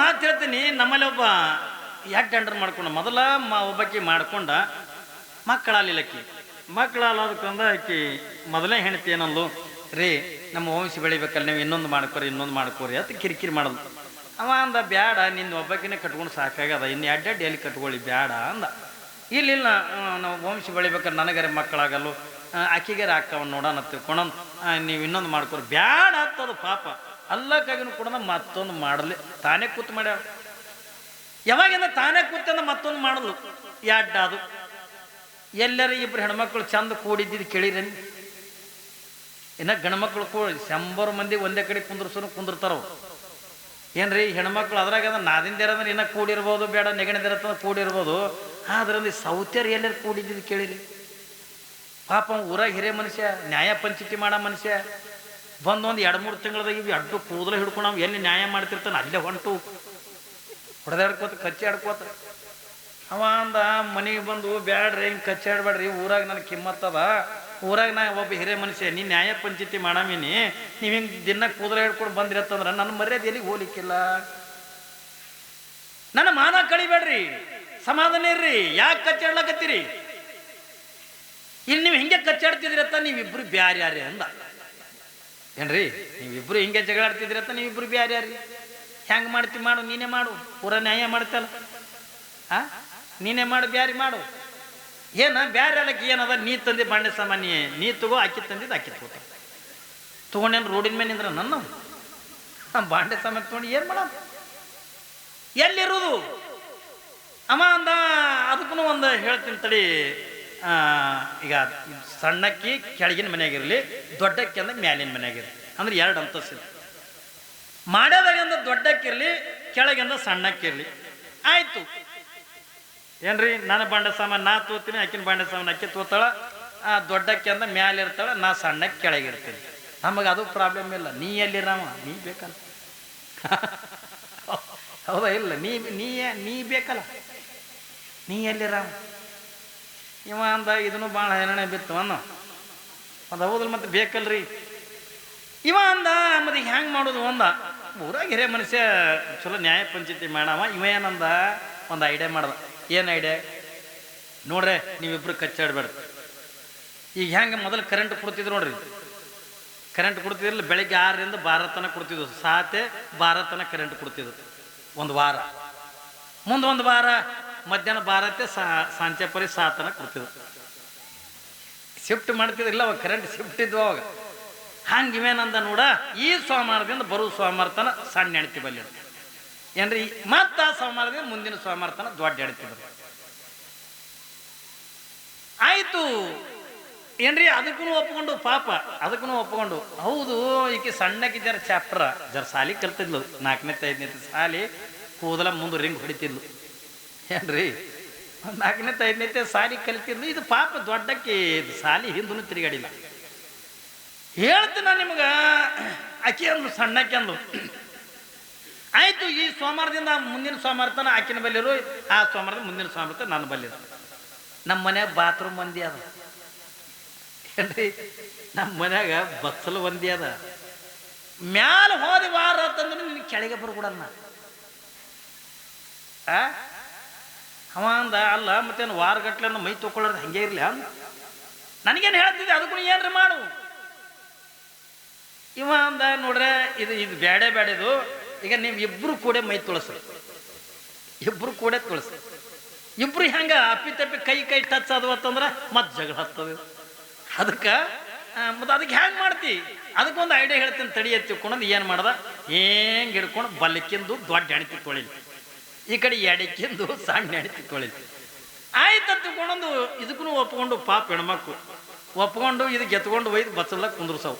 ಮಾತು ಹೇಳ್ತೀನಿ. ನಮ್ಮಲ್ಲಿ ಒಬ್ಬ ಟೆಂಡರ್ ಮಾಡ್ಕೊಂಡ ಮೊದಲ ಒಬ್ಬಾಕಿ ಮಾಡ್ಕೊಂಡ ಮಕ್ಕಳಾಲಿಲ್ಲಕ್ಕಿ ಮಕ್ಕಳಾಲದಕ್ಕಂದ ಆಕಿ ಮೊದಲೇ ಹೆಣ್ತಿ ಏನಂದು ರೀ ನಮ್ಮ ವಂಶ ಬೆಳಿಬೇಕಲ್ಲ ನೀವು ಇನ್ನೊಂದು ಮಾಡ್ಕೋರಿ ಅಂತ ಕಿರಿಕಿರಿ ಮಾಡೋದು. ಅವ ಅಂದ ಬ್ಯಾಡ ನಿನ್ನ ಒಬ್ಬಾಕಿನೇ ಕಟ್ಕೊಂಡು ಸಾಕಾಗದ ಇನ್ನು ಎಡ್ಡೆಡ್ ಎಲ್ಲಿ ಕಟ್ಕೊಳ್ಳಿ ಬ್ಯಾಡ ಅಂದ. ಇಲ್ಲ ನಾವು ವಂಶ ಬೆಳಿಬೇಕಾದ್ರೆ ನನಗರೆ ಮಕ್ಕಳಾಗಲ್ಲು ಆಕಿಗಾರ ಆಗ್ತಾವ ನೋಡೋಣ ತಿಳ್ಕೊಂಡು ನೀವು ಇನ್ನೊಂದು ಮಾಡ್ಕೋರಿ ಬ್ಯಾಡ ಅಂತದು ಪಾಪ ಅಲ್ಲಕ್ಕಾಗಿನೂ ಕೂಡ ಮತ್ತೊಂದು ಮಾಡಲಿ ತಾನೇ ಕೂತು ಮಾಡ್ಯಾವ. ಯಾವಾಗಿಂದ ತಾನೇ ಕೂತಂದ ಮತ್ತೊಂದು ಮಾಡಲು ಅದು ಎಲ್ಲರ ಇಬ್ರು ಹೆಣ್ಮಕ್ಳು ಚಂದ ಕೂಡಿದ್ದು ಕೇಳಿರೇನು? ಇನ್ನು ಗಂಡ್ಮಕ್ಳು ಕೂಡಿ 100 ಮಂದಿ ಒಂದೇ ಕಡೆ ಕುಂದಿರ್ತಾರ. ಏನ್ರಿ ಹೆಣ್ಮಕ್ಳು ಅದ್ರಾಗ ನಾದಿಂದಿರಂದ್ರೆ ಇನ್ನೂ ಕೂಡಿರ್ಬೋದು, ಬೇಡ ನೆಗಣಿದಿರತ್ತಂದ್ರೆ ಕೂಡಿರ್ಬೋದು. ಆದ್ರಿಂದ ಸೌತ್ಯರು ಎಲ್ಲರೂ ಕೂಡಿದ್ದು ಕೇಳಿರಿ. ಪಾಪ ಊರಾಗ ಹಿರಿಯ ಮನುಷ್ಯ, ನ್ಯಾಯ ಪಂಚಾಯಿತಿ ಮಾಡೋ ಮನುಷ್ಯ ಬಂದೊಂದು 2-3 ತಿಂಗಳದಾಗ ಇವು ಅಡ್ಡು ಕೂದಲು ಹಿಡ್ಕೊಂಡು ನಾವು ಎಲ್ಲಿ ನ್ಯಾಯ ಮಾಡ್ತಿರ್ತಾನೆ ಅಲ್ಲೇ ಹೊಂಟು ಹೊಡೆದಾಡ್ಕೋತ ಕಚ್ಚಿ ಆಡ್ಕೋತ. ಅವ ಅಂದ ಮನೆಗೆ ಬಂದು ಬ್ಯಾಡ್ರಿ ಹಿಂಗೆ ಕಚ್ಚಿ ಆಡ್ಬೇಡ್ರಿ, ಊರಾಗ ನನಗೆ ಕಿಮ್ಮತ್ತದ, ಊರಾಗ ನಾ ಒಬ್ಬ ಹಿರಿಯ ಮನುಷ್ಯ, ನೀನು ನ್ಯಾಯ ಪಂಚಾಯಿತಿ ಮಾಡಮೀನಿ, ನೀವು ಹಿಂಗೆ ದಿನ ಕೂದಲು ಹಿಡ್ಕೊಂಡು ಬಂದಿರತ್ತಂದ್ರೆ ನನ್ನ ಮರ್ಯಾದೆ ಎಲ್ಲಿಗೆ ಹೋಗ್ಲಿಕ್ಕಿಲ್ಲ. ನನ್ನ ಮಾನ ಕಳಿಬೇಡ್ರಿ, ಸಮಾಧಾನ ಇರ್ರಿ, ಯಾಕೆ ಕಚ್ಚಾಡ್ಲಕತ್ತೀರಿ? ಇಲ್ಲಿ ನೀವು ಹಿಂಗೆ ಕಚ್ಚಾಡ್ತಿದ್ರತ್ತ ನೀವಿಬ್ರು ಬ್ಯಾರೆ ಯಾರೇ ಅಂದ. ಏನ್ರಿ ನೀವಿಬ್ರು ಹಿಂಗೆ ಜಗಳಾಡ್ತಿದ್ರತ್ತ ನೀವಿಬ್ರು ಬ್ಯಾರೆ ಯಾರಿ? ಹೆಂಗೆ ಮಾಡ್ತಿ ಮಾಡು, ನೀನೇ ಮಾಡು, ಪೂರ ನ್ಯಾಯ ಮಾಡ್ತಲ್ಲ ನೀನೇ ಮಾಡು, ಬ್ಯಾರಿ ಮಾಡು. ಏನ ಬ್ಯಾರೆ ಅಲ್ಲಕ್ಕೆ ಏನದ? ನೀ ತಂದೆ ಬಾಂಡೆ ಸಾಮಾನ್ಯ ನೀ ತಗೋ, ಅಕ್ಕಿ ತಂದಿದ್ದು ಅಕ್ಕಿ ತಗೋತ ತಗೊಂಡೇನು ರೋಡಿನ ಮೇಲೆ ನಿಂದ್ರ ನನ್ನ ಬಾಂಡೆ ಸಾಮಾನು ತಗೊಂಡು ಏನು ಮಾಡ ಎಲ್ಲಿರುವುದು? ಅಮ್ಮ ಅಂದ ಅದಕ್ಕೂ ಒಂದು ಹೇಳ್ತೀನಿ ತಡಿ. ಈಗ ಸಣ್ಣಕ್ಕಿ ಕೆಳಗಿನ ಮನೆಯಾಗಿರಲಿ, ದೊಡ್ಡಕ್ಕಿ ಅಂದ್ರೆ ಮ್ಯಾಲಿನ ಮನೆಯಾಗಿರಲಿ, ಅಂದ್ರೆ 2 ಅಂತಸ್ತಿದೆ. ಮಾಡ್ಯದಾಗಿಂದ ದೊಡ್ಡಕ್ಕಿರಲಿ, ಕೆಳಗಿಂದ ಸಣ್ಣಕ್ಕಿರಲಿ. ಆಯ್ತು ಏನ್ರಿ, ನನ್ನ ಬಾಂಡೆ ಸಾಮಾನು ನಾ ತೋತೀನಿ, ಆಕಿನ ಬಾಂಡೆ ಸಾಮಾನು ಅಕ್ಕಿ ತೋತಾಳ. ದೊಡ್ಡಕ್ಕಿ ಅಂದ ಮ್ಯಾಲೆ ಇರ್ತಾಳ, ನಾ ಸಣ್ಣಕ್ಕೆ ಕೆಳಗಿರ್ತೀನಿ. ನಮಗೆ ಅದು ಪ್ರಾಬ್ಲಮ್ ಇಲ್ಲ. ನೀ ಎಲ್ಲಿರಾಮ, ನೀ ಬೇಕಲ್ಲ ಹೌದಾ? ಇಲ್ಲ ನೀ ಬೇಕಲ್ಲ, ನೀ ಎಲ್ಲಿರಾಮ? ಇವ ಅಂದ ಇದನ್ನು ಭಾಳ ಹೈರಾಣೆ ಬಿತ್ತು ಅನ್ನೋ ಅದು ಹೌದಲ್ಲ, ಮತ್ತೆ ಬೇಕಲ್ರಿ. ಇವ ಅಂದ ಮತ್ತೆ ಹ್ಯಾಂಗೆ ಮಾಡೋದು ಅಂದ. ಊರಾಗ ಹಿರಿಯ ಮನುಷ್ಯ ಚಲೋ ನ್ಯಾಯ ಪಂಚಾಯಿತಿ ಮಾಡವ. ಇವ ಏನಂದ, ಒಂದು ಐಡಿಯಾ ಮಾಡ್ದ. ಏನು ಐಡಿಯಾ ನೋಡ್ರಿ, ನೀವಿಬ್ರು ಕಚ್ಚಾಡ್ಬೇಡ. ಈಗ ಹೆಂಗೆ ಮೊದಲು ಕರೆಂಟ್ ಕೊಡ್ತಿದ್ರು ನೋಡ್ರಿ, ಕರೆಂಟ್ ಕೊಡ್ತಿದ್ರಲ್ಲ, ಬೆಳಗ್ಗೆ 6ರಿಂದ 12 ತನಕ ಕೊಡ್ತಿದ್ವು. ಸಾತೆ 12 ತನಕ ಕರೆಂಟ್ ಕೊಡ್ತಿದ್ರು ಒಂದು ವಾರ. ಮುಂದೆ ಒಂದು ವಾರ ಮಧ್ಯಾಹ್ನ 12 ಸಂಜೆ ಪರಿ 7 ತನಕ ಕೊಡ್ತಿದ್ರು. ಶಿಫ್ಟ್ ಮಾಡ್ತಿದ್ರಿಲ್ಲ ಅವಾಗ, ಕರೆಂಟ್ ಶಿಫ್ಟ್ ಇದ್ವು ಅವಾಗ. ಹಂಗೆ ಇವೇನಂದ ನೋಡ, ಈ ಸೋಮವಾರದಿಂದ ಬರೋ ಸೋಮವಾರ ತನ ಸಣ್ಣ ಹೆಣ್ತಿ ಬಲ್ಲಿ ಏನ್ರಿ, ಮತ್ತ ಆ ಸೋಮವಾರದಿಂದ ಮುಂದಿನ ಸೋಮವಾರ ತನ ದೊಡ್ಡ ಹೆಣ್ತಿ ಬಲ್ಲಿ ಆಯ್ತು ಏನ್ರಿ. ಅದಕ್ಕೂ ಒಪ್ಕೊಂಡು ಪಾಪ, ಅದಕ್ಕೂ ಒಪ್ಕೊಂಡು ಹೌದು. ಈಕೆ ಸಣ್ಣಕ್ಕೆ ಜರ ಚಾಪ್ಟರ್ ಜರ ಸಾಲಿ ಕಲ್ತಿದ್ಲು, 4ನೇ 5ನೇ ಸಾಲಿ, ಕೂದಲ ಮುಂದೆ ರಿಂಗ್ ಹೊಡಿತಿದ್ಲು ಏನ್ರಿ. 4ನೇ 5ನೇ ಸಾಲಿ ಕಲ್ತಿದ್ಲು. ಇದು ಪಾಪ ದೊಡ್ಡಕ್ಕೆ ಸಾಲಿ ಹಿಂದೂ ತಿರುಗಾಡಿಲ್ಲ. ಹೇಳ್ತೀನಿ ನಿಮ್ಗೆ, ಅಕ್ಕಿ ಅಂದ್ಲು, ಸಣ್ಣಕ್ಕೆ ಅಂದ್ಲು. ಆಯ್ತು, ಈ ಸೋಮವಾರದಿಂದ ಮುಂದಿನ ಸೋಮವಾರ ತನ ಆಕಿನ ಬಲ್ಲಿರು, ಆ ಸೋಮವಾರದಿಂದ ಮುಂದಿನ ಸೋಮವಾರ ತನ ನನ್ನ ಬಲ್ಲಿರು. ನಮ್ಮ ಮನ್ಯಾಗ ಬಾತ್ರೂಮ್ ಒಂದಿ ಅದ ಏನ್ರಿ, ನಮ್ಮ ಮನ್ಯಾಗ ಬಚ್ಚಲು ಒಂದಿ ಅದ. ಮ್ಯಾಲ ಹೋದ ವಾರ ಅಂತಂದ್ರೆ ನಿನ್ ಕೆಳಗೆ ಬರ್ಕೊಡಲ್ಲ. ಅವ ಅಂದ ಅಲ್ಲ ಮತ್ತೇನು ವಾರಗಟ್ಲೆ ಮೈ ತೊಗೊಳ್ಳೋದು ಹಂಗೆ ಇರ್ಲಿ ಅಂದ. ನನಗೇನು ಹೇಳ್ತಿದ್ದೆ, ಅದಕ್ಕೂ ಏನ್ರಿ ಮಾಡು. ಇವ ಅಂದ ನೋಡ್ರೆ ಇದು ಬೇಡದು. ಈಗ ನೀವು ಇಬ್ರು ಕೂಡ ಮೈ ತುಳಸ್ರಿ, ಇಬ್ರು ಕೂಡ ತುಳಸ್ರಿ. ಇಬ್ರು ಹೆಂಗ ಅಪ್ಪಿ ಕೈ ಟಚ್ ಆದವು ಅಂತಂದ್ರೆ ಮತ್ತೆ ಜಗಳ ಹತ್ತದ. ಅದಕ್ಕೆ ಮತ್ತೆ ಅದಕ್ಕೆ ಹೆಂಗೆ ಮಾಡ್ತಿ? ಅದಕ್ಕೊಂದು ಐಡಿಯಾ ಹೇಳ್ತೀನಿ ತಡಿ ಎತ್ತಿಕೊಂಡು ಏನು ಮಾಡ್ದ, ಹೆಂಗೆ ಹಿಡ್ಕೊಂಡು ಬಲ್ಲಕ್ಕಿಂದು ದೊಡ್ಡ ಹೆಣ್ತಿ ತೊಳಿಲಿ, ಈ ಕಡೆ ಎಡಕ್ಕಿಂದು ಸಣ್ಣ ಹೆಣ್ತಿ ತೊಳಿಲಿ. ಆಯ್ತು ತಿಳ್ಕೊಂಡು ಇದಕ್ಕೂ ಒಪ್ಕೊಂಡು ಪಾಪ ಹೆಣ್ಮಕ್ಳು ಒಪ್ಕೊಂಡು ಇದಕ್ಕೆ ಎತ್ಕೊಂಡು ಒಯ್ದು ಬಚ್ಚಲ್ದಾಗ ಕುಂದ್ರಸವು.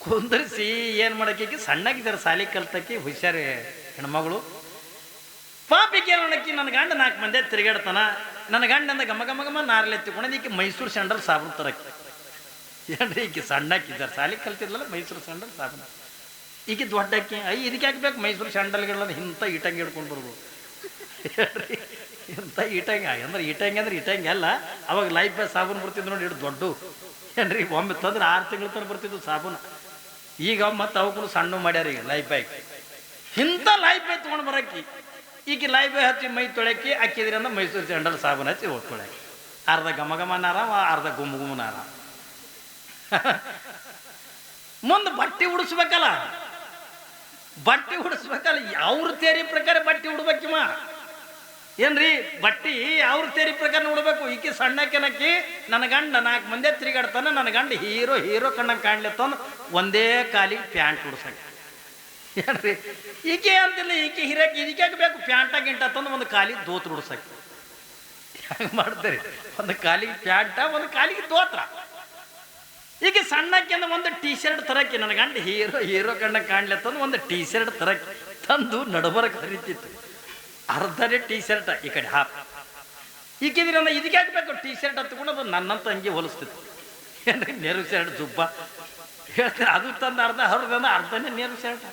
ಕುಂದರ್ಸಿ ಏನು ಮಾಡಕ್ಕೆ, ಸಣ್ಣಗಿದ್ದಾರೆ ಸಾಲಿ ಕಲ್ತಕ್ಕಿ ಹುಷಾರಿ ಹೆಣ್ಮಗಳು. ಪಾಪಿಗೆ ಏನಕ್ಕಿ ನನ್ನ ಗಂಡ 4 ಮಂದಿ ತಿರುಗಾಡ್ತಾನ. ನನ್ನ ಗಂಡಂದ ಗಮ ನಾರ್ಲೆ ಎತ್ತಿಕೊಂಡು ಈಕೆ ಮೈಸೂರು ಸ್ಯಾಂಡಲ್ ಸಾಬೂನು ತರಕ್ಕೆ ಏನ್ರಿ. ಈಕೆ ಸಣ್ಣಕ್ಕಿದ್ದಾರೆ ಸಾಲಿ ಕಲ್ತಿರ್ಲಲ್ಲ, ಮೈಸೂರು ಸ್ಯಾಂಡಲ್ ಸಾಬೂನು. ಈಕೆ ದೊಡ್ಡಕ್ಕಿ ಇದಕ್ಕೆ ಹಾಕ್ಬೇಕು ಮೈಸೂರು ಸ್ಯಾಂಡಲ್ಗಳನ್ನ ಇಂಥ ಇಟ್ಟಂಗೆ ಹಿಡ್ಕೊಂಡು ಬರ್ಬೋದು ಹೇಳ್ರಿ. ಇಂಥ ಇಟ್ಟಂಗೆ ಅಂದ್ರೆ ಇಟ್ಟಂಗೆ ಅಲ್ಲ. ಅವಾಗ ಲೈಫ್ ಬಾಯ್ ಸಾಬೂನು ಬರ್ತಿದ್ದು ನೋಡಿ, ಇಟ್ಟು ದೊಡ್ಡ ಏನ್ರಿ. ಒಮ್ಮೆ ತಂದ್ರೆ 6 ತಿಂಗಳ ತನಕ ಬರ್ತಿದ್ದು ಸಾಬೂನು. ಈಗ ಮತ್ತೆ ಅವಕ್ಕೂ ಸಣ್ಣ ಮಾಡ್ಯಾರ ಈಗ ಲೈಫ್ ಬಾಯ್. ಇಂಥ ಲೈಫ್ ಬಾಯ್ ತೊಗೊಂಡು ಬರಕ್ಕಿ ಈಕೆ ಲೈಬೆ ಹಚ್ಚಿ ಮೈ ತೊಳಕಿ ಅಕ್ಕಿದ್ರಿಂದ ಮೈಸೂರು ಸ್ಯಾಂಡಲ್ ಸಾಬೂನು ಹಚ್ಚಿ ತೊಳಕಿ ಅರ್ಧ ಘಮ ಘಮನಾರ ಅರ್ಧ ಗುಮ್ ಗುಮ್ನಾರ ಮುಂದೆ ಬಟ್ಟೆ ಉಡಿಸ್ಬೇಕಲ್ಲ ಅವ್ರ ತೇರಿ ಪ್ರಕಾರ ಬಟ್ಟೆ ಉಡ್ಬೇಕಿಮ್ಮ ಏನ್ರಿ ಬಟ್ಟಿ ಅವ್ರ ತೇರಿ ಪ್ರಕಾರ ನೋಡ್ಬೇಕು ಈಕಿ ಸಣ್ಣಕ್ಕೆನಕ್ಕಿ ನನ್ನ ಗಂಡ 4 ಮಂದಿ ತಿರುಗಾಡ್ತಾನೆ ನನ್ನ ಗಂಡ ಹೀರೋ ಕಣ್ಣಂಗೆ ಕಾಣ್ಲತ್ತಂದು ಒಂದೇ ಕಾಲಿಗೆ ಪ್ಯಾಂಟ್ ಉಡ್ಸಕ್ಕೆ ಏನ್ರಿ ಈಕೆ ಅಂತಿಲ್ಲ ಈಕೆ ಹಿರಕ್ಕೆ ಇದಕ್ಕೆ ಬೇಕು ಪ್ಯಾಂಟ ಗಿಂಟ ತಂದು ಒಂದು ಕಾಲಿಗೆ ದೋತ್ರ ಉಡ್ಸಕ್ಕೆ ಹೆಂಗೆ ಮಾಡ್ತಾರೆ ಒಂದು ಕಾಲಿಗೆ ಪ್ಯಾಂಟ ಒಂದು ಕಾಲಿಗೆ ದೋತ್ರ ಈಗ ಸಣ್ಣಕ್ಕೆ ಒಂದು ಟೀ ಶರ್ಟ್ ತರಕ್ಕೆ ನನ್ನ ಗಂಡ ಹೀರೋ ಕಣ್ಣಂಗೆ ಕಾಣ್ಲತ್ತಂದು ಒಂದು ಟೀ ಶರ್ಟ್ ತರಕ್ಕೆ ತಂದು ನಡಬರಕ್ಕೆ ಹರಿತಿತ್ತು ಅರ್ಧನೇ ಟೀ ಶರ್ಟ್ ಈ ಕಡೆ ಹಾಪ್ ಈಗಿದ್ರೆ ಇದಕ್ಕೆ ಹಾಕ್ಬೇಕು ಟೀ ಶರ್ಟ್ ಹತ್ಕೊಂಡು ಅದು ನನ್ನಂತ ಹಂಗೆ ಹೊಲಿಸ್ತಿತ್ತು ಏನ್ರಿ ನೇರು ಶರ್ಟ್ ಜುಬ್ಬ ಹೇಳ್ತಾರೆ ಅದು ತಂದು ಅರ್ಧನೇ ನೇರು ಶರ್ಟ್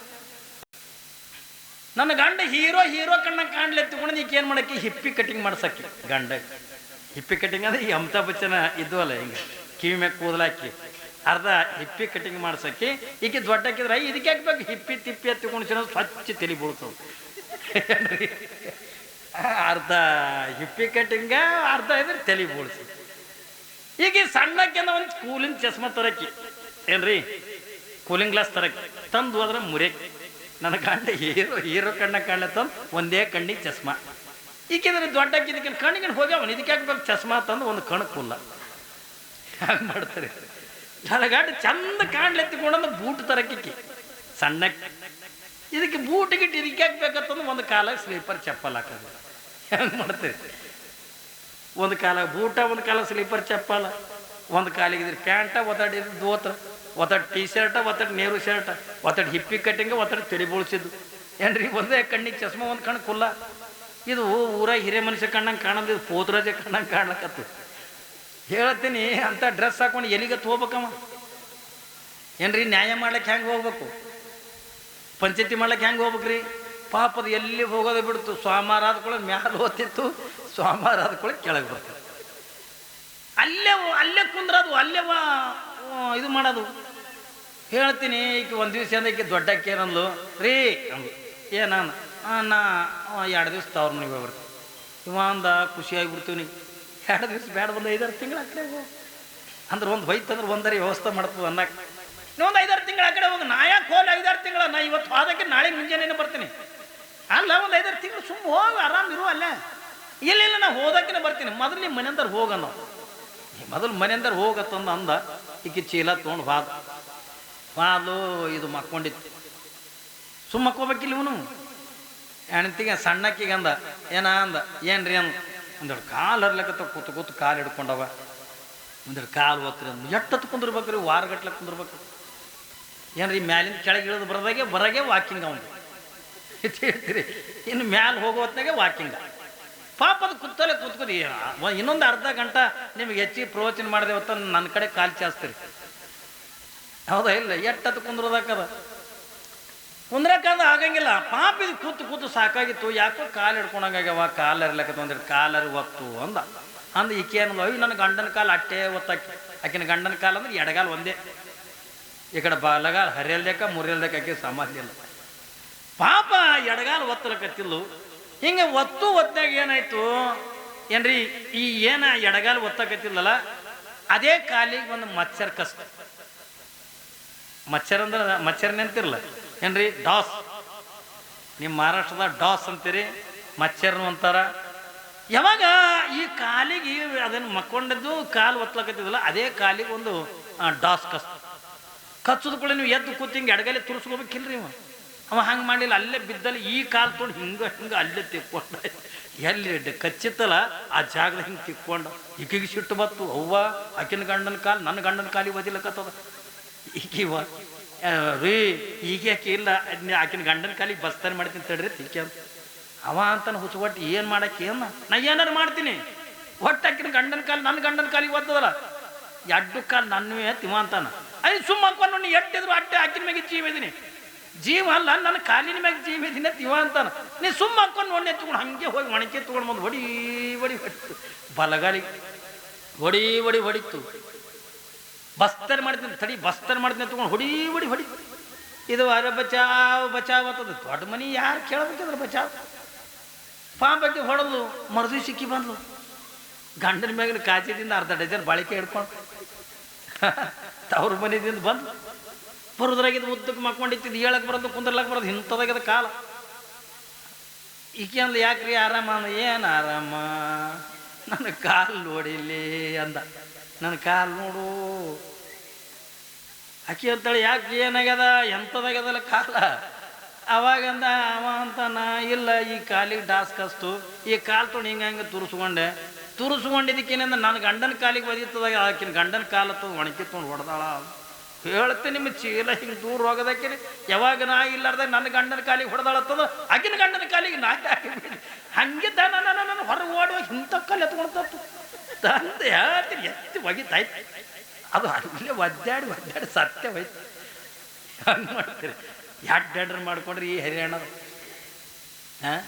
ನನ್ನ ಗಂಡ ಹೀರೋ ಕಣ್ಣಂಗೆ ಕಾಣ್ಲಿ ಎತ್ಕೊಂಡು ಈಗ ಏನು ಮಾಡಕ್ಕೆ ಹಿಪ್ಪಿ ಕಟಿಂಗ್ ಮಾಡ್ಸಕ್ಕೆ ಗಂಡ ಹಿಪ್ಪಿ ಕಟಿಂಗ್ ಅಂದ್ರೆ ಈ ಅಮಿತಾಬ್ ಬಚ್ಚನ ಇದ್ವಲ್ಲ ಹಿಂಗೆ ಕಿವಿ ಮ್ಯಾಗ ಕೂದಲಾಕಿ ಅರ್ಧ ಹಿಪ್ಪಿ ಕಟಿಂಗ್ ಮಾಡ್ಸಕ್ಕೆ ಈಗ ದೊಡ್ಡಕ್ಕಿದ್ರೆ ಇದಕ್ಕೆ ಹಾಕ್ಬೇಕು ಹಿಪ್ಪಿ ತಿಪ್ಪಿ ಎತ್ಕೊಂಡು ಸ್ವಚ್ಛ ತಲೆ ಬೀಳ್ತವೆ ಅರ್ಧ ಹಿಪ್ಪಿ ಕಟಿಂಗ ಅರ್ಧ ಇದ್ರೆ ತಲೆ ಬೋಳ್ಸಿ ಈಗ ಸಣ್ಣಕ್ಕೆ ಒಂದು ಕೂಲಿಂಗ್ ಚಸ್ಮಾ ತರಕ್ಕಿ ಏನ್ರಿ ಕೂಲಿಂಗ್ ಗ್ಲಾಸ್ ತರಕ್ಕಿ ತಂದು ಹೋದ್ರೆ ಮುರಿಯಕ್ಕೆ ನನ್ನ ಗಂಡ ಹೀರೋ ಕಣ್ಣ ಕಾಣ್ಲ ತಂದು ಒಂದೇ ಕಣ್ಣಿಗೆ ಚಸ್ಮಾ ಈಗಿದ್ರೆ ದೊಡ್ಡಕ್ಕೆ ಇದಕ್ಕೆ ಕಣ್ಣಿಗೆ ಹೋಗ್ಯಾವನ್ ಇದಕ್ಕೆ ಹಾಕ್ಬೇಕು ಚಸ್ಮಾ ತಂದು ಒಂದು ಕಣ್ಣು ಕುಲ್ಲ ಹಂಗೆ ಮಾಡ್ತಾರೆ ನನ್ನ ಗಂಡ ಚಂದ ಕಾಣ್ಲೆತ್ತಿಕೊಂಡಂದು ಬೂಟ್ ತರಕ್ಕಿ ಸಣ್ಣಕ್ಕೆ ಇದಕ್ಕೆ ಬೂಟ್ ಗಿಟ್ಟು ಇದಕ್ಕೆ ಹಾಕ್ಬೇಕಂತಂದು ಒಂದು ಕಾಲಾಗ ಸ್ಲೀಪರ್ ಚಪ್ಪಲ್ ಹಾಕೋದು ಹೆಂಗೆ ಮಾಡ್ತೀರಿ ಒಂದು ಕಾಲ ಬೂಟ ಒಂದು ಕಾಲ ಸ್ಲೀಪರ್ ಚಪ್ಪಲ ಒಂದು ಕಾಲಿಗೆ ಇದ್ರ ಪ್ಯಾಂಟ ಒತ್ತಡಿದ್ರೆ ದೋತ್ರ ಒತ್ತಡ ಟೀ ಶರ್ಟ ಒತ್ತಡ ನೇರು ಶರ್ಟ ಒತ್ತಡ ಹಿಪ್ಪಿ ಕಟ್ಟಿಂಗ ಒತ್ತಡ ತಲೆ ಬೋಳ್ಸಿದ್ದು ಏನ್ರಿ ಒಂದೇ ಕಣ್ಣಿಗೆ ಚಸ್ಮಾ ಒಂದು ಕಣ್ಣು ಕುಲ್ಲ ಇದು ಊರಾಗ ಹಿರೇ ಮನುಷ್ಯ ಕಣ್ಣಂಗೆ ಕಾಣೋದು ಇದು ಪೋತರಾಜ ಕಣ್ಣಂಗೆ ಕಾಣ್ಲಕತ್ತು ಹೇಳ್ತೀನಿ ಅಂತ ಡ್ರೆಸ್ ಹಾಕೊಂಡು ಎಲ್ಲಿಗತ್ತು ಹೋಗ್ಬೇಕಮ್ಮ ಏನ್ರಿ ನ್ಯಾಯ ಮಾಡ್ಲಿಕ್ಕೆ ಹೆಂಗೆ ಹೋಗ್ಬೇಕು ಪಂಚಾಯತಿ ಮಾಡ್ಲಿಕ್ಕೆ ಹೆಂಗೆ ಹೋಗ್ಬೇಕ್ರಿ ಪಾಪದ ಎಲ್ಲಿ ಹೋಗೋದು ಬಿಡ್ತು ಸೋಮವಾರ ಆದ್ಕೊಳ್ಳೋ ಮ್ಯಾಲ ಹೋಗ್ತಿತ್ತು ಸೋಮವಾರ ಆದ್ಕೊಳ್ಳೋ ಕೆಳಗೆ ಬರ್ತದೆ ಅಲ್ಲೇ ಕುಂದ್ರದು ಅಲ್ಲೇ ಇದು ಮಾಡೋದು ಹೇಳ್ತೀನಿ ಈಗ ಒಂದು ದಿವಸ ಅಂದ್ರೆ ದೊಡ್ಡಕ್ಕೆ ಏನಂದ್ಲು ರೀ ಅಂದ್ಲು ಏನಾನ ನಾ 2 ದಿವಸ ತವ್ರ ಮನೆಗೆ ಹೋಗ್ಬರ್ತೀನಿ ಇವ ಅಂದ ಖುಷಿಯಾಗಿಬಿಡ್ತೀವಿ ನೀ 2 ದಿವಸ ಬೇಡ ಒಂದು 5-6 ತಿಂಗಳು ಆ ಕಡೆ ಹೋಗು ಅಂದ್ರೆ ಒಂದು ಹೋಯ್ತಂದ್ರೆ ಒಂದರಿ ವ್ಯವಸ್ಥೆ ಮಾಡ್ತದೆ ಅನ್ನಕ್ಕೆ ಇನ್ನೊಂದು 5-6 ತಿಂಗಳು ಆ ಕಡೆ ಹೋಗಿ ನಾ ಯಾಕೆ ಹೋಗಿ 5-6 ತಿಂಗಳ ನಾ ಇವತ್ತು ಹೋದಕ್ಕೆ ನಾಳೆ ಮುಂಜಾನೆ ಬರ್ತೀನಿ ಅಲ್ಲ ಒಂದು 5-6 ತಿಂಗಳು ಸುಮ್ಮ ಹೋಗಿ ಆರಾಮ್ ಇರು ಅಲ್ಲೇ ಇಲ್ಲ ನಾ ಹೋದಕ್ಕೆ ಬರ್ತೀನಿ ಮೊದಲು ನಿಮ್ಮ ಮನೆಯಂದ್ರೆ ಹೋಗನ್ನ ಮೊದಲು ಮನೆಯಂದ್ರೆ ಹೋಗತ್ತಂದ ಅಂದ ಈಕಿ ಚೀಲ ತೊಗೊಂಡು ಹಾದು ಇದು ಮಕ್ಕೊಂಡಿತ್ತು ಸುಮ್ಮ ಮಕ್ಕೋಬೇಕಿಲ್ಲ ಇವನು ಹೆಣ್ತಿಗೆ ಸಣ್ಣಕ್ಕಿಗೆ ಅಂದ ಅಂದ ಏನ್ರಿ ಒಂದೆರಡು ಕಾಲು ಹರ್ಲಕತ್ತ ಕೂತು ಕಾಲು ಹಿಡ್ಕೊಂಡವ ಒಂದೆರಡು ಕಾಲು ಓದ್ರಿ ಅಂದ್ ಎಟ್ಟತ್ತು ಕುಂದಿರ್ಬೇಕ್ರಿ ವಾರಗಟ್ಲೆ ಕುಂದಿರ್ಬೇಕು ಏನ್ರಿ ಮ್ಯಾಲಿಂದ ಕೆಳಗೆ ಇಳಿದು ಬರಗೆ ವಾಕಿಂಗ್ ಅವನು ಹೇಳ್ತೀರಿ ಇನ್ನು ಮ್ಯಾಲ ಹೋಗೋ ಹೊತ್ನಾಗೆ ವಾಕಿಂಗ ಪಾಪ ಅದು ಕೂತಲ್ಲೇ ಕೂತ್ಕೋದು ಇನ್ನೊಂದು ಅರ್ಧ ಗಂಟೆ ನಿಮಗೆ ಹೆಚ್ಚಿಗೆ ಪ್ರವಚನ ಮಾಡಿದೆ ಹೊತ್ತ ನನ್ನ ಕಡೆ ಕಾಲು ಚಾಸ್ತೀರಿ ಹೌದಾ ಇಲ್ಲ ಎಟ್ಟತ್ತು ಕುಂದ್ರದಕ್ಕದ ಕುಂದ್ರಕ್ಕಂದ್ರೆ ಆಗಂಗಿಲ್ಲ ಪಾಪ ಇದು ಕೂತು ಸಾಕಾಗಿತ್ತು ಯಾಕೋ ಕಾಲು ಹಿಡ್ಕೊಂಡಂಗಾಗ್ಯಾವ ಕಾಲು ಇರ್ಲಕತ್ತ ಒಂದೆರಡು ಕಾಲರಿ ಒತ್ತು ಅಂದ ಈಕೆ ಏನಂದ ಅಯ್ಯೋ ನನ್ನ ಗಂಡನ ಕಾಲು ಅಟ್ಟೆ ಒತ್ತಾಕಿ ಆಕಿನ ಗಂಡನ ಕಾಲು ಅಂದ್ರೆ ಎಡಗಾಲ ಒಂದೇ ಈ ಕಡೆ ಬಲಗಾಲ ಹರಿಯಲ್ದಕ್ಕ ಮುರಿಯಲ್ದಕ್ಕ ಆಕೆ ಸಮಾಧಿ ಇಲ್ಲ ಪಾಪ ಎಡಗಾಲ ಒತ್ತಲಕತ್ತಿಲ್ಲು ಹಿಂಗೆ ಒತ್ತಾಗ ಏನಾಯ್ತು ಏನ್ರಿ ಈ ಏನ ಎಡಗಾಲ ಒತ್ತಕತ್ತಿಲ್ಲಲ್ಲ ಅದೇ ಕಾಲಿಗೆ ಒಂದು ಮಚ್ಚರ್ ಕಷ್ಟ ಮಚ್ಚರ್ ಅಂದ್ರೆ ಮಚ್ಚರ್ನೇ ಅಂತಿರಲ್ಲ ಏನ್ರಿ ಡಾಸ್ ನಿಮ್ಮ ಮಹಾರಾಷ್ಟ್ರದ ಡಾಸ್ ಅಂತೀರಿ ಮಚ್ಚರ್ನು ಅಂತಾರ ಯಾವಾಗ ಈ ಕಾಲಿಗೆ ಅದನ್ನು ಮಕ್ಕೊಂಡಿದ್ದು ಕಾಲು ಒತ್ತಲಕತ್ತಿದಲ್ಲ ಅದೇ ಕಾಲಿಗೆ ಒಂದು ಡಾಸ್ ಕಚ್ಚದ ಕೂಡ ನೀವು ಎದ್ದು ಕೂತು ಹಿಂಗೆ ಎಡಗಲಿ ತುರ್ಸ್ಕೋಬೇಕಿಲ್ರಿ ಅವ ಹಂಗೆ ಮಾಡಲಿಲ್ಲ ಅಲ್ಲೇ ಬಿದ್ದಲ್ಲಿ ಈ ಕಾಲು ತೊಗೊಂಡು ಹಿಂಗೆ ಅಲ್ಲೇ ತಿಕ್ಕೊಂಡ ಎಲ್ಲಿ ಕಚ್ಚಿತ್ತಲ್ಲ ಆ ಜಾಗದ ಹಿಂಗೆ ತಿಕ್ಕೊಂಡು ಈಕಿಗೆ ಸಿಟ್ಟು ಬತ್ತು ಅವ್ವ ಆಕಿನ ಗಂಡನ ಕಾಲು ನನ್ನ ಗಂಡನ ಕಾಲಿಗೆ ಬದಿಲಕತ್ತದ ಈಗಿವ ರೀ ಈಗ ಯಾಕೆ ಇಲ್ಲ ಆಕಿನ ಗಂಡನ ಕಾಲಿಗೆ ಬಸ್ತಾನೆ ಮಾಡ್ತೀನಿ ತಡ್ರಿ ತಿಕ್ಕಿ ಅಂತ ಅವ ಅಂತಾನೆ ಹುಚ್ಚುಗೊಟ್ಟು ಏನು ಮಾಡಕ್ಕೆ ಏನು ನಾ ಏನಾರು ಮಾಡ್ತೀನಿ ಒಟ್ಟು ಆಕಿನ ಗಂಡನ ಕಾಲು ನನ್ನ ಗಂಡನ ಕಾಲಿಗೆ ಬರ್ತದಲ್ಲ 2 ಕಾಲು ನನ್ನವೇ ತಿವ ಅಂತಾನ ಅಲ್ಲಿ ಸುಮ್ಮ ಹಾಕೊಂಡು ನೀ ಎಟ್ಟಿದ್ರು ಅಟ್ಟೆ ಆಕಿನ ಮ್ಯಾಗೆ ಜೀವ ಇದೀನಿ ಜೀವ ಅಲ್ಲ ನನ್ನ ಕಾಲಿನ ಮ್ಯಾಗೆ ಜೀವ ಇದೀನಿ ತಿವ ಅಂತಾನ ನೀ ಸುಮ್ಮ ಹಾಕೊಂಡು ನೋಡಿ ಎತ್ಕೊಂಡು ಹಂಗೆ ಹೋಗಿ ಒಣಕೆ ತೊಗೊಂಡು ಬಂದು ಹೊಡಿ ಹೊಡಿತು ಬಲಗಾಲಿಗೆ ಹೊಡಿತು ಬಸ್ತಾರ ಮಾಡ್ತೀನಿ ತಡಿ ಬಸ್ತಾರ ಮಾಡ್ತೀನಿ ತೊಗೊಂಡು ಹೊಡಿ ಇದು ಅರೆ ಬಚಾವ್ ಬಚಾವ್ ಅಂತದ ದೊಡ್ಡ ಮನಿ ಯಾರು ಕೇಳಬೇಕಿದ್ರೆ ಬಚಾವ್ ಪಾಂಬಕ್ಕೆ ಹೊಡೆದು ಮರದಿ ಸಿಕ್ಕಿ ಬಂದ್ಲು ಗಂಡನ ಮ್ಯಾಗಿನ ಕಾಚಿದಿಂದ ಅರ್ಧ ಡಜನ್ ಬಾಳಿಕೆ ಹಿಡ್ಕೊಂಡು ಅವ್ರ ಮನೆಯಿಂದ ಬಂದು ಬರೋದ್ರಾಗಿದ್ದು ಉದ್ದಕ್ಕೆ ಮಕ್ಕೊಂಡಿತ್ತಿದ್ದು ಹೇಳಕ್ ಬರೋದು ಕುಂದ್ರಲಕ್ಕೆ ಬರೋದು ಇಂಥದಾಗ್ಯದ ಕಾಲ ಈಕೆ ಅಂದ್ಲು ಯಾಕ್ರಿ ಆರಾಮ ಅಂದ ಏನು ಆರಾಮ ನನ್ನ ಕಾಲು ನೋಡಿಲ್ಲಿ ಅಂದ ನನ್ನ ಕಾಲು ನೋಡು ಆಕೆ ಅಂತಾಳೆ ಯಾಕೆ ಏನಾಗ್ಯದ ಎಂಥದಾಗ್ಯದಲ್ಲ ಕಾಲ ಅವಾಗಂದ ಅವ ಅಂತಾನ ಇಲ್ಲ ಈ ಕಾಲಿಗೆ ಡಾಸ್ ಕಸ್ತು ಈ ಕಾಲು ತೊಗೊಂಡು ಹಿಂಗೆ ತುರಿಸ್ಕೊಂಡಿದ್ದಕ್ಕೇನಂದ ನನ್ನ ಗಂಡನ ಕಾಲಿಗೆ ಒದಿತದಾಗ ಆಕಿನ ಗಂಡನ ಕಾಲು ಹತ್ತದ ಒಣಕಿ ತೊಗೊಂಡು ಹೊಡೆದಾಳ ಹೇಳ್ತೀನಿ ನಿಮ್ಮ ಚೀಲ ಹಿಂಗೆ ದೂರ ಹೋಗೋದಕ್ಕೆ ಯಾವಾಗ ನಾ ಇಲ್ಲಾರ್ದಾಗ ನನ್ನ ಗಂಡನ ಕಾಲಿಗೆ ಹೊಡೆದಾಳತ್ತದ ಆಕಿನ ಗಂಡನ ಕಾಲಿಗೆ ನಾ ಹಾಕಿಬಿಡಿ ಹಂಗೆ ನಾನು ಹೊರಗೆ ಓಡುವಾಗ ಇಂಥ ಕಾಲು ಎತ್ಕೊಳ್ತತ್ತು ತಂದೆ ಹೇಳ್ತೀನಿ ಎತ್ತಿ ಒಗಿತಾಯ್ತು ಅದು ಅಲ್ಲೇ ಒದ್ದಾಡಿ ಸತ್ಯ ಹೋಯ್ತು ಹಂಗೆ ಮಾಡ್ತೀರಿ ಯಾಡ್ಡರ್ ಮಾಡ್ಕೊಂಡ್ರಿ ಈ ಹರಿಯಾಣ ಹಾಂ